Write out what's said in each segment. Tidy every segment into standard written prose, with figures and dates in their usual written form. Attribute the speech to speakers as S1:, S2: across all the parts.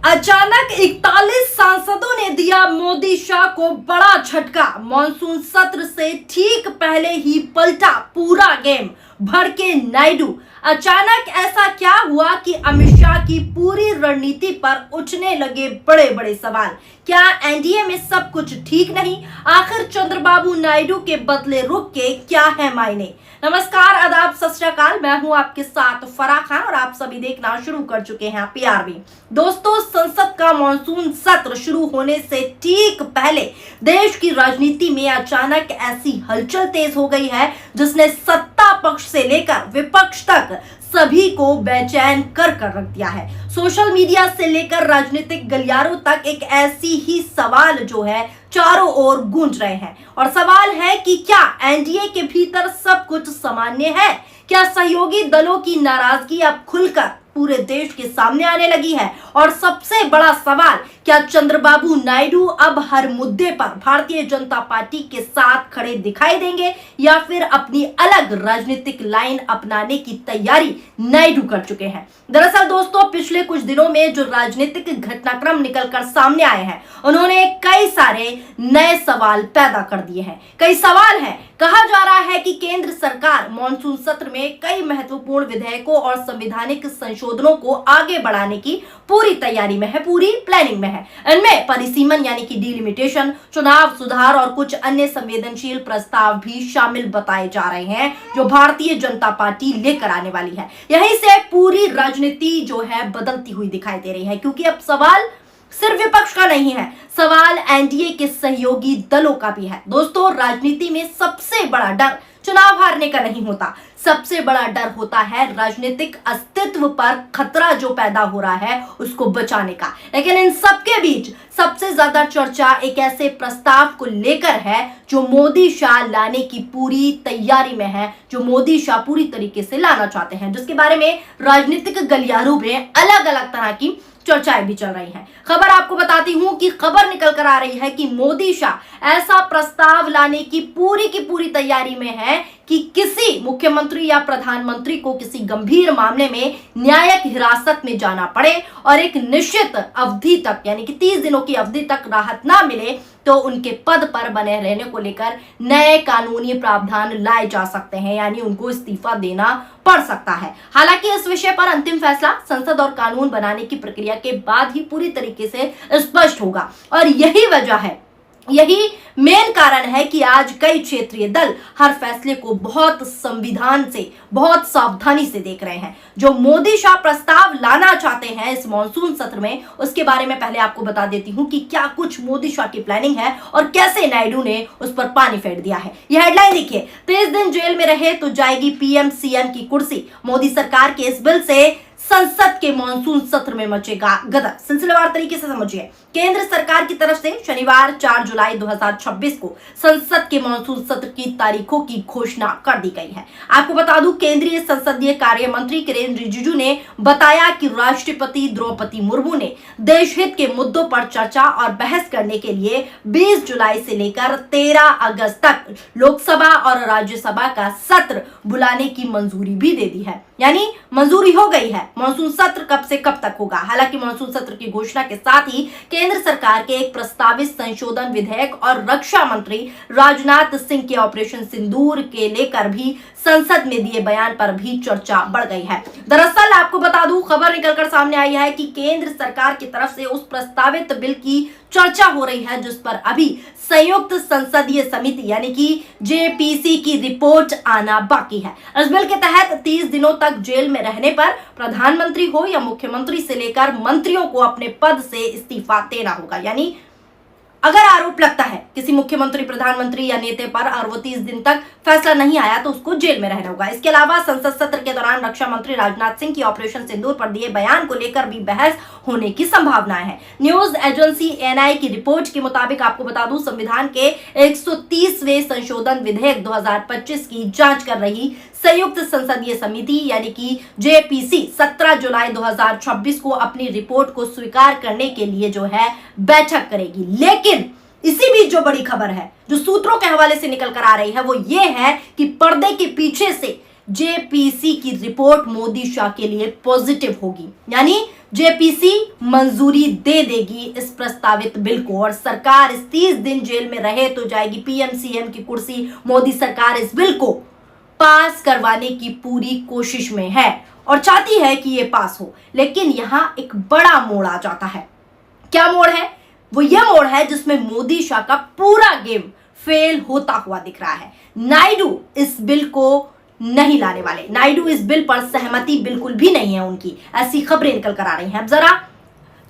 S1: अचानक 41 सांसदों ने दिया मोदी शाह को बड़ा झटका। मॉनसून सत्र से ठीक पहले ही पलटा पूरा गेम। भड़के नायडू। अचानक ऐसा क्या हुआ कि अमित शाह की पूरी रणनीति पर उठने लगे बड़े बड़े सवाल। क्या एनडीए में सब कुछ ठीक नहीं? आखिर चंद्रबाबू नायडू के बदले रुख के क्या है मायने? नमस्कार, आदाब, सत श्री अकाल। मैं हूं आपके साथ फराह खान और आप सभी देखना शुरू कर चुके हैं पीआरबी। दोस्तों, संसद का मॉनसून सत्र शुरू होने से ठीक पहले देश की राजनीति में अचानक ऐसी हलचल तेज हो गई है जिसने सत्ता पक्ष से लेकर विपक्ष तक सभी को बेचैन कर रख दिया है। सोशल मीडिया से लेकर राजनीतिक गलियारों तक एक ऐसी ही सवाल जो है चारों ओर गूंज रहे हैं। और सवाल है कि क्या एनडीए के भीतर सब कुछ सामान्य है? क्या सहयोगी दलों की नाराजगी अब खुलकर पूरे देश के सामने आने लगी है? और सबसे बड़ा सवाल, क्या चंद्रबाबू नायडू अब हर मुद्दे पर भारतीय जनता पार्टी के साथ खड़े दिखाई देंगे या फिर अपनी अलग राजनीतिक लाइन अपनाने की तैयारी नायडू कर चुके हैं? दरअसल दोस्तों, पिछले कुछ दिनों में जो राजनीतिक घटनाक्रम निकलकर सामने आए हैं उन्होंने कई सारे नए सवाल पैदा कर दिए हैं। कई सवाल हैं। कहा जा रहा है कि केंद्र सरकार मॉनसून सत्र में कई महत्वपूर्ण विधेयकों और संवैधानिक संशोधनों को आगे बढ़ाने की पूरी तैयारी में है, पूरी प्लानिंग में है। इनमें परिसीमन यानी कि डिलिमिटेशन, चुनाव सुधार और कुछ अन्य संवेदनशील प्रस्ताव भी शामिल बताए जा रहे हैं जो भारतीय जनता पार्टी लेकर आने वाली है। यहीं से पूरी राजनीति जो है बदलती हुई दिखाई दे रही है, क्योंकि अब सवाल सिर्फ विपक्ष का नहीं है, सवाल एनडीए के सहयोगी दलों का भी है। दोस्तों, राजनीति में सबसे बड़ा डर चुनाव हारने का नहीं होता, सबसे बड़ा डर होता है राजनीतिक अस्तित्व पर खतरा जो पैदा हो रहा है उसको बचाने का। लेकिन इन सबके बीच सबसे ज्यादा चर्चा एक ऐसे प्रस्ताव को लेकर है जो मोदी शाह लाने की पूरी तैयारी में है, जो मोदी शाह पूरी तरीके से लाना चाहते हैं, जिसके बारे में राजनीतिक गलियारों में अलग अलग तरह की चर्चाएं भी चल रही हैं। खबर आपको बताती हूं कि खबर निकल कर आ रही है कि मोदी शाह ऐसा प्रस्ताव लाने की पूरी तैयारी में है कि किसी मुख्यमंत्री या प्रधानमंत्री को किसी गंभीर मामले में न्यायिक हिरासत में जाना पड़े और एक निश्चित अवधि तक यानी कि 30 दिनों की अवधि तक राहत ना मिले तो उनके पद पर बने रहने को लेकर नए कानूनी प्रावधान लाए जा सकते हैं, यानी उनको इस्तीफा देना पड़ सकता है। हालांकि इस विषय पर अंतिम फैसला संसद और कानून बनाने की प्रक्रिया के बाद ही पूरी तरीके से स्पष्ट होगा। और यही वजह है, यही मेन कारण है कि आज कई क्षेत्रीय दल हर फैसले को बहुत संविधान से, बहुत सावधानी से देख रहे हैं। जो मोदी शाह प्रस्ताव लाना चाहते हैं इस मॉनसून सत्र में, उसके बारे में पहले आपको बता देती हूं कि क्या कुछ मोदी शाह की प्लानिंग है और कैसे नायडू ने उस पर पानी फेर दिया है। यह हेडलाइन देखिए, 23 दिन जेल में रहे तो जाएगी पीएम सीएम की कुर्सी। मोदी सरकार के इस बिल से संसद के मॉनसून सत्र में मचेगा गदर। सिलसिलेवार तरीके से समझिए। केंद्र सरकार की तरफ से शनिवार 4 जुलाई 2026 को संसद के मॉनसून सत्र की तारीखों की घोषणा कर दी गई है। आपको बता दूं, केंद्रीय संसदीय कार्य मंत्री किरेन रिजिजू ने बताया कि राष्ट्रपति द्रौपदी मुर्मू ने देश हित के मुद्दों पर चर्चा और बहस करने के लिए 20 जुलाई से लेकर 13 अगस्त तक लोकसभा और राज्यसभा का सत्र बुलाने की मंजूरी भी दे दी है, यानी मंजूरी हो गई है। मॉनसून सत्र कब से कब तक होगा? हालांकि मॉनसून सत्र की घोषणा के साथ ही केंद्र सरकार के एक प्रस्तावित संशोधन विधेयक और रक्षा मंत्री राजनाथ सिंह के ऑपरेशन सिंदूर के लेकर भी संसद में दिए बयान पर भी चर्चा बढ़ गई है। दरअसल आपको बता दूं, खबर निकलकर सामने आई है कि केंद्र सरकार की तरफ से उस प्रस्तावित बिल की चर्चा हो रही है जिस पर अभी संयुक्त संसदीय समिति यानी कि जेपीसी की रिपोर्ट आना बाकी है। इस बिल के तहत 30 दिनों तक जेल में रहने पर प्रधानमंत्री हो या मुख्यमंत्री से लेकर मंत्रियों को अपने पद से इस्तीफा देना होगा। यानी अगर आरोप लगता है किसी मुख्यमंत्री, प्रधानमंत्री या नेता पर और वो 30 दिन तक फैसला नहीं आया तो उसको जेल में रहना होगा। इसके अलावा संसद सत्र के दौरान रक्षा मंत्री राजनाथ सिंह की ऑपरेशन सिंदूर पर दिए बयान को लेकर भी बहस होने की संभावना है। न्यूज एजेंसी एएनआई की रिपोर्ट के मुताबिक आपको बता दूं, संविधान के 130वें संशोधन विधेयक 2025 की जांच कर रही संयुक्त संसदीय समिति यानी कि जेपीसी 17 जुलाई 2026 को अपनी रिपोर्ट को स्वीकार करने के लिए जो है बैठक करेगी। लेकिन इसी बीच जो बड़ी खबर है, जो सूत्रों के हवाले से निकल कर आ रही है, वो ये है कि पर्दे के पीछे से जेपीसी की रिपोर्ट मोदी शाह के लिए पॉजिटिव होगी, यानी जेपीसी मंजूरी दे देगी इस प्रस्तावित बिल को और सरकार इस 30 दिन जेल में रहे तो जाएगी। पीएम सीएम की कुर्सी मोदी सरकार इस बिल को पास करवाने की पूरी कोशिश में है और चाहती है कि ये पास हो, लेकिन यहां एक बड़ा मोड़ आ जाता है। क्या मोड़ है? वो ये मोड़ है जिसमें मोदी शाह का पूरा गेम फेल होता हुआ दिख रहा है। नायडू इस बिल को नहीं लाने वाले, नायडू इस बिल पर सहमति बिल्कुल भी नहीं है उनकी, ऐसी खबरें निकल कर आ रही हैं। अब जरा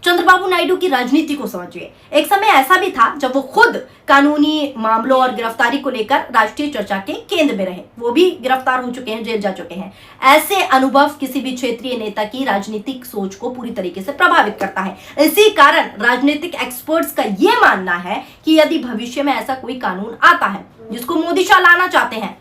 S1: चंद्रबाबू नायडू की राजनीति को समझिए। एक समय ऐसा भी था जब वो खुद कानूनी मामलों और गिरफ्तारी को लेकर राष्ट्रीय चर्चा के केंद्र में रहे, वो भी गिरफ्तार हो चुके हैं, जेल जा चुके हैं। ऐसे अनुभव किसी भी क्षेत्रीय नेता की राजनीतिक सोच को पूरी तरीके से प्रभावित करता है। इसी कारण राजनीतिक एक्सपर्ट्स का ये मानना है कि यदि भविष्य में ऐसा कोई कानून आता है जिसको मोदी शाह लाना चाहते हैं,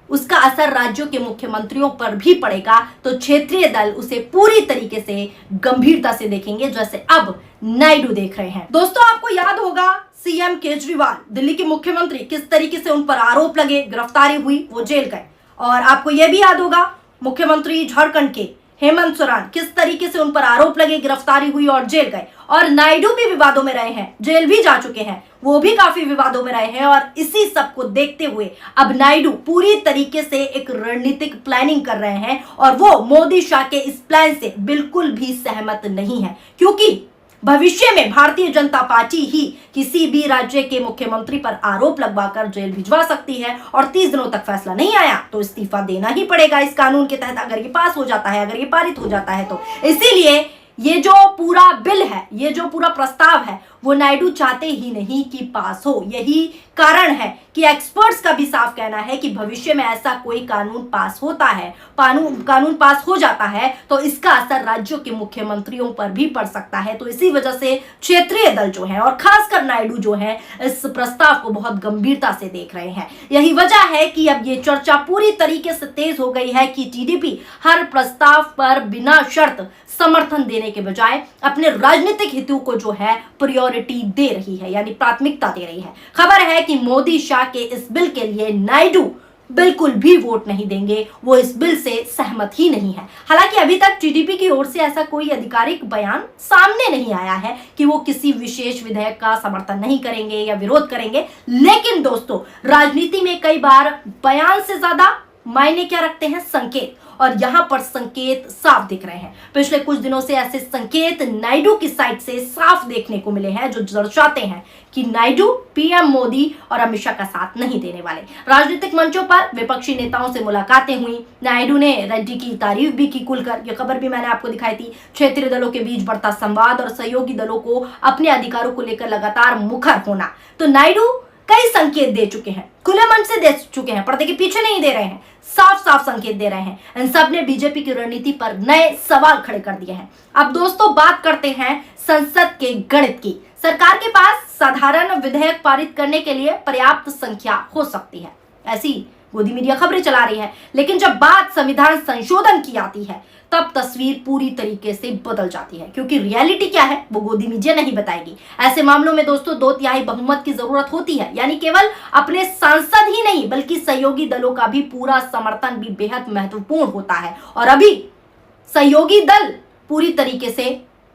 S1: उसका असर राज्यों के मुख्यमंत्रियों पर भी पड़ेगा, तो क्षेत्रीय दल उसे पूरी तरीके से गंभीरता से देखेंगे, जैसे अब नायडू देख रहे हैं। दोस्तों, आपको याद होगा सीएम केजरीवाल, दिल्ली के मुख्यमंत्री, किस तरीके से उन पर आरोप लगे, गिरफ्तारी हुई, वो जेल गए। और आपको यह भी याद होगा मुख्यमंत्री झारखंड के हेमंत सोरेन, किस तरीके से उन पर आरोप लगे, गिरफ्तारी हुई और जेल गए। और नायडू भी विवादों में रहे हैं, जेल भी जा चुके हैं, वो भी काफी विवादों में रहे हैं। और इसी सब को देखते हुए अब नायडू पूरी तरीके से एक रणनीतिक प्लानिंग कर रहे हैं और वो मोदी शाह के इस प्लान से बिल्कुल भी सहमत नहीं है, क्योंकि भविष्य में भारतीय जनता पार्टी ही किसी भी राज्य के मुख्यमंत्री पर आरोप लगवाकर जेल भिजवा सकती है और 30 दिनों तक फैसला नहीं आया तो इस्तीफा देना ही पड़ेगा इस कानून के तहत, अगर ये पास हो जाता है, अगर ये पारित हो जाता है तो। इसीलिए ये जो पूरा बिल है, ये जो पूरा प्रस्ताव है, वो नायडू चाहते ही नहीं कि पास हो। यही कारण है कि एक्सपर्ट्स का भी साफ कहना है कि भविष्य में ऐसा कोई कानून पास होता है, कानून पास हो जाता है तो इसका असर राज्यों के मुख्यमंत्रियों पर भी पड़ सकता है। तो इसी वजह से क्षेत्रीय दल जो है और खासकर नायडू जो है इस प्रस्ताव को बहुत गंभीरता से देख रहे हैं। यही वजह है कि अब ये चर्चा पूरी तरीके से तेज हो गई है कि टीडीपी हर प्रस्ताव पर बिना शर्त समर्थन देने के बजाय अपने राजनीतिक हितों को जो है प्रायोरिटी दे रही है, यानी प्राथमिकता दे रही है। खबर है कि मोदी शाह के इस बिल के लिए नायडू बिल्कुल भी वोट नहीं देंगे, वो इस बिल से सहमत ही नहीं है। हालांकि अभी तक टीडीपी की ओर से ऐसा कोई आधिकारिक बयान सामने नहीं आया है कि वो किसी विशेष विधेयक का समर्थन नहीं करेंगे या विरोध करेंगे, लेकिन दोस्तों राजनीति में कई बार बयान से ज्यादा मायने क्या रखते हैं? संकेत। और यहां पर संकेत साफ दिख रहे हैं। पिछले कुछ दिनों से ऐसे संकेत नायडू की साइड से साफ देखने को मिले हैं जो दर्शाते हैं कि नायडू पीएम मोदी और अमित शाह का साथ नहीं देने वाले। राजनीतिक मंचों पर विपक्षी नेताओं से मुलाकातें हुई, नायडू ने रेड्डी की तारीफ भी की खुलकर, यह खबर भी मैंने आपको दिखाई थी। क्षेत्रीय दलों के बीच बढ़ता संवाद और सहयोगी दलों को अपने अधिकारों को लेकर लगातार मुखर होना, तो नायडू कई संकेत दे चुके हैं, खुले मन से दे चुके हैं, पर्दे के पीछे नहीं दे रहे हैं, साफ साफ संकेत दे रहे हैं। इन सब ने बीजेपी की रणनीति पर नए सवाल खड़े कर दिए हैं। अब दोस्तों बात करते हैं संसद के गणित की। सरकार के पास साधारण विधेयक पारित करने के लिए पर्याप्त संख्या हो सकती है, ऐसी गोदी मीडिया खबरें चला रही है, लेकिन जब बात संविधान संशोधन की आती है तब तस्वीर पूरी तरीके से बदल जाती है, क्योंकि रियलिटी क्या है वो गोदी मीडिया नहीं बताएगी। ऐसे मामलों में दोस्तों 2/3 बहुमत की जरूरत होती है, यानी केवल अपने सांसद ही नहीं बल्कि सहयोगी दलों का भी पूरा समर्थन भी बेहद महत्वपूर्ण होता है। और अभी सहयोगी दल पूरी तरीके से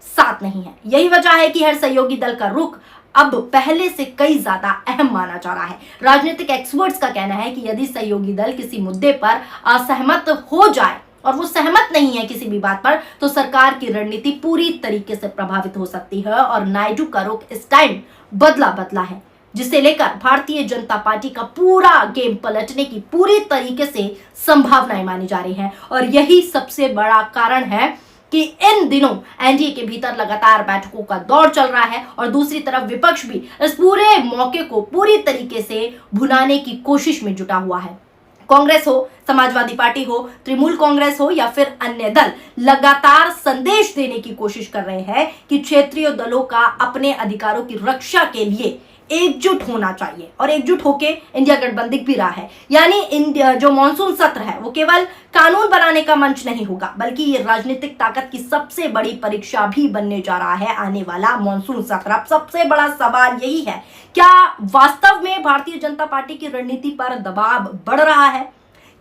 S1: साथ नहीं है। यही वजह है कि हर सहयोगी दल का रुख अब पहले से कई ज्यादा अहम माना जा रहा है। राजनीतिक एक्सपर्ट्स का कहना है कि यदि सहयोगी दल किसी मुद्दे पर असहमत हो जाए और वो सहमत नहीं है किसी भी बात पर, तो सरकार की रणनीति पूरी तरीके से प्रभावित हो सकती है। और नायडू का रुख इस टाइम बदला है, जिसे लेकर भारतीय जनता पार्टी का पूरा गेम पलटने की पूरी तरीके से संभावनाएं मानी जा रही हैं। और यही सबसे बड़ा कारण है कि इन दिनों एनडीए के भीतर लगातार बैठकों का दौर चल रहा है और दूसरी तरफ विपक्ष भी इस पूरे मौके को पूरी तरीके से भुनाने की कोशिश में जुटा हुआ है। कांग्रेस हो, समाजवादी पार्टी हो, तृणमूल कांग्रेस हो या फिर अन्य दल लगातार संदेश देने की कोशिश कर रहे हैं कि क्षेत्रीय दलों का अपने अधिकारों की रक्षा के लिए एकजुट होना चाहिए और एकजुट होके इंडिया गठबंधन भी रहा है। यानी इंडिया जो मॉनसून सत्र है वो केवल कानून बनाने का मंच नहीं होगा, बल्कि ये राजनीतिक ताकत की सबसे बड़ी परीक्षा भी बनने जा रहा है आने वाला मॉनसून सत्र। अब सबसे बड़ा सवाल यही है, क्या वास्तव में भारतीय जनता पार्टी की रणनीति पर दबाव बढ़ रहा है?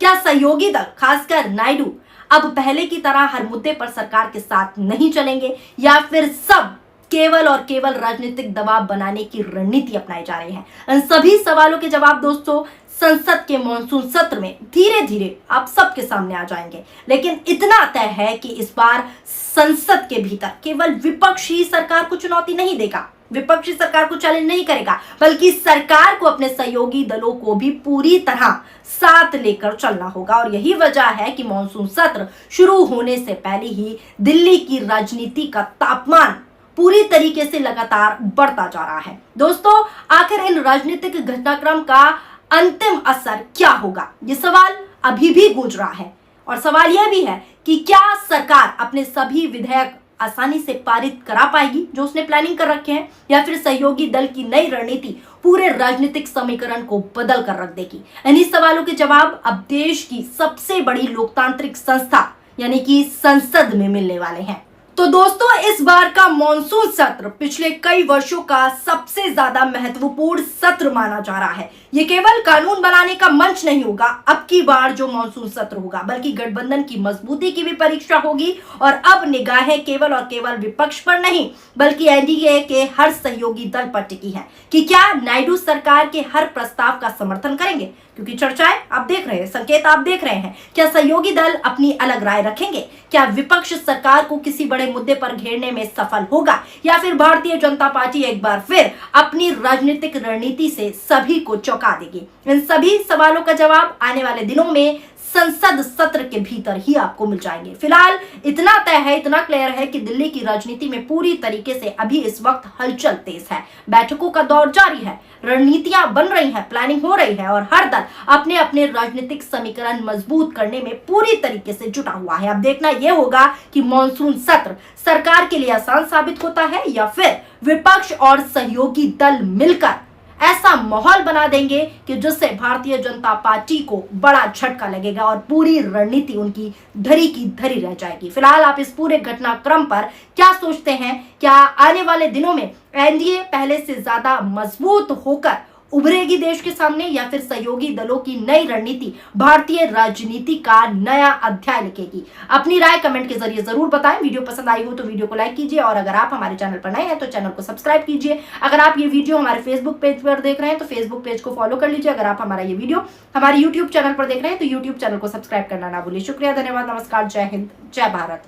S1: क्या सहयोगी दल खासकर नायडू अब पहले की तरह हर मुद्दे पर सरकार के साथ नहीं चलेंगे या फिर सब केवल और केवल राजनीतिक दबाव बनाने की रणनीति अपनाई जा रही है? इन सभी सवालों के जवाब दोस्तों संसद के मॉनसून सत्र में धीरे धीरे आप सबके सामने आ जाएंगे। लेकिन इतना तय है कि इस बार संसद के भीतर केवल विपक्ष ही सरकार को चुनौती नहीं देगा, विपक्षी सरकार को चैलेंज नहीं करेगा, बल्कि सरकार को अपने सहयोगी दलों को भी पूरी तरह साथ लेकर चलना होगा। और यही वजह है कि मॉनसून सत्र शुरू होने से पहले ही दिल्ली की राजनीति का तापमान पूरी तरीके से लगातार बढ़ता जा रहा है। दोस्तों, आखिर इन राजनीतिक घटनाक्रम का अंतिम असर क्या होगा, ये सवाल अभी भी गूंज रहा है। और सवाल यह भी है कि क्या सरकार अपने सभी विधेयक आसानी से पारित करा पाएगी जो उसने प्लानिंग कर रखे हैं, या फिर सहयोगी दल की नई रणनीति पूरे राजनीतिक समीकरण को बदल कर रख देगी? इन्हीं सवालों के जवाब अब देश की सबसे बड़ी लोकतांत्रिक संस्था यानी कि संसद में मिलने वाले हैं। तो दोस्तों, इस बार का मॉनसून सत्र पिछले कई वर्षों का सबसे ज्यादा महत्वपूर्ण सत्र माना जा रहा है। ये केवल कानून बनाने का मंच नहीं होगा अब की बार जो मॉनसून सत्र होगा, बल्कि गठबंधन की मजबूती की भी परीक्षा होगी। और अब निगाहें केवल और केवल विपक्ष पर नहीं, बल्कि एनडीए के हर सहयोगी दल पर टिकी है कि क्या नायडू सरकार के हर प्रस्ताव का समर्थन करेंगे। क्योंकि चर्चाएं आप देख रहे हैं, संकेत आप देख रहे हैं। क्या सहयोगी दल अपनी अलग राय रखेंगे? क्या विपक्ष सरकार को किसी बड़े मुद्दे पर घेरने में सफल होगा, या फिर भारतीय जनता पार्टी एक बार फिर अपनी राजनीतिक रणनीति से सभी को चौंका देगी? इन सभी सवालों का जवाब आने वाले दिनों में संसद सत्र के भीतर ही आपको मिल जाएंगे। फिलहाल इतना तय है, इतना क्लियर है कि दिल्ली की राजनीति में पूरी तरीके से अभी इस वक्त हलचल तेज है। बैठकों का दौर जारी है, रणनीतियां बन रही हैं, प्लानिंग हो रही है और हर दल अपने अपने राजनीतिक समीकरण मजबूत करने में पूरी तरीके से जुटा हुआ है। अब देखना यह होगा कि मॉनसून सत्र सरकार के लिए आसान साबित होता है या फिर विपक्ष और सहयोगी दल मिलकर ऐसा माहौल बना देंगे कि जिससे भारतीय जनता पार्टी को बड़ा झटका लगेगा और पूरी रणनीति उनकी धरी की धरी रह जाएगी। फिलहाल आप इस पूरे घटनाक्रम पर क्या सोचते हैं? क्या आने वाले दिनों में एनडीए पहले से ज्यादा मजबूत होकर उभरेगी देश के सामने, या फिर सहयोगी दलों की नई रणनीति भारतीय राजनीति का नया अध्याय लिखेगी? अपनी राय कमेंट के जरिए जरूर बताएं। वीडियो पसंद आई हो तो वीडियो को लाइक कीजिए और अगर आप हमारे चैनल पर नए हैं तो चैनल को सब्सक्राइब कीजिए। अगर आप ये वीडियो हमारे फेसबुक पेज पर देख रहे हैं तो फेसबुक पेज को फॉलो कर लीजिए। अगर आप हमारा ये वीडियो हमारे यूट्यूब चैनल पर देख रहे हैं तो यूट्यूब चैनल को सब्सक्राइब करना ना भूलिए। शुक्रिया, धन्यवाद, नमस्कार, जय हिंद, जय भारत।